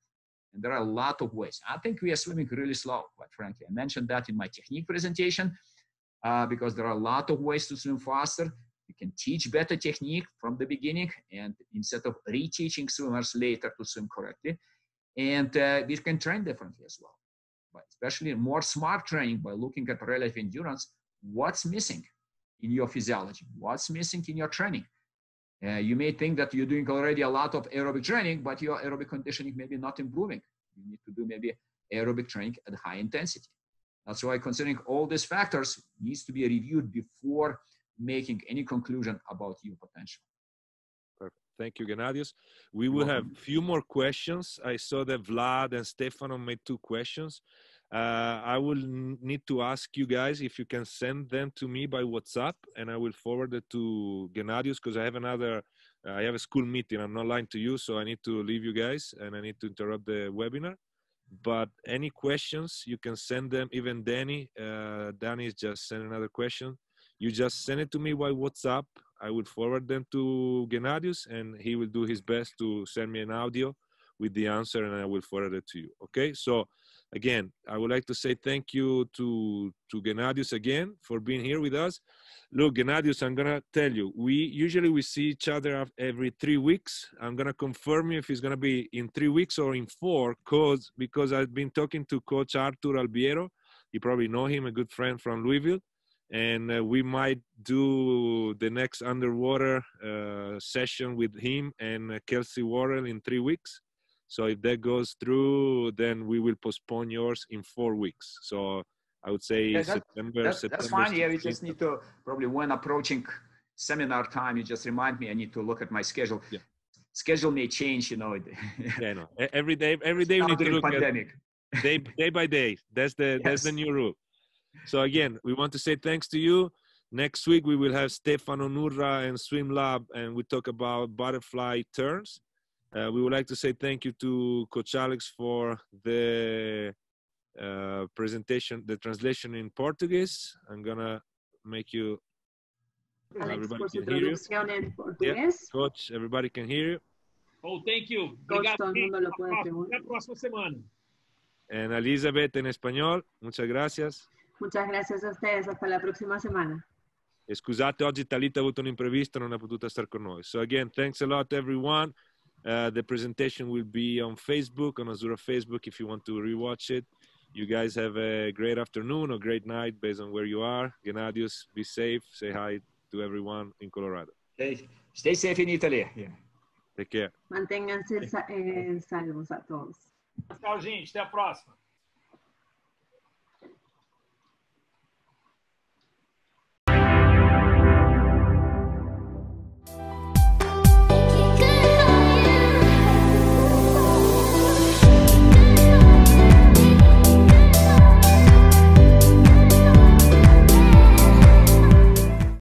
And there are a lot of ways. I think we are swimming really slow, quite frankly. I mentioned that in my technique presentation because there are a lot of ways to swim faster. You can teach better technique from the beginning, and instead of reteaching swimmers later to swim correctly. And we can train differently as well. But especially more smart training by looking at relative endurance, what's missing in your physiology, what's missing in your training. You may think that you're doing already a lot of aerobic training, but your aerobic conditioning may be not improving. You need to do maybe aerobic training at high intensity. That's why considering all these factors needs to be reviewed before making any conclusion about your potential. Perfect. Thank you, Gennadios. We will have a few more questions. I saw that Vlad and Stefano made 2 questions. I will need to ask you guys if you can send them to me by WhatsApp, and I will forward it to Gennadios because I have a school meeting. I'm not lying to you, so I need to leave you guys and I need to interrupt the webinar. But any questions, you can send them. Even Danny is just sent another question. You just send it to me by WhatsApp. I will forward them to Gennadios, and he will do his best to send me an audio with the answer, and I will forward it to you. Okay? So again, I would like to say thank you to Gennadios again for being here with us. Look, Gennadios, I'm gonna tell you, we usually see each other every 3 weeks. I'm gonna confirm you if it's gonna be in 3 weeks or in 4, because I've been talking to Coach Artur Albiero. You probably know him, a good friend from Louisville. And we might do the next underwater session with him and Kelsey Worrell in 3 weeks. So if that goes through, then we will postpone yours in 4 weeks. So I would say September. That's fine. Yeah, we just need to probably, when approaching seminar time, you just remind me. I need to look at my schedule. Yeah. Schedule may change, you know. Yeah, no. Every day we need to look pandemic. At day by day. That's the new rule. So again, we want to say thanks to you. Next week, we will have Stefano Nurra and Swim Lab, and we talk about butterfly turns. We would like to say thank you to Coach Alex for the presentation, the translation in Portuguese. I'm going to make you, everybody can hear you. Yeah, Coach, everybody can hear you. Oh, thank you. Obrigado. Até a próxima semana. And Elizabeth en español, muchas gracias. Muchas gracias a ustedes, hasta la próxima semana. E scusate, oggi Talita ha avuto un imprevisto, non è potuta stare con noi. So again, thanks a lot everyone. The presentation will be on Facebook, on Azura Facebook, if you want to rewatch it. You guys have a great afternoon or great night based on where you are. Gennadios, be safe. Say hi to everyone in Colorado. Stay safe in Italy. Yeah. Take care. Manténganse salvos a todos. Tchau, gente. Até a próxima.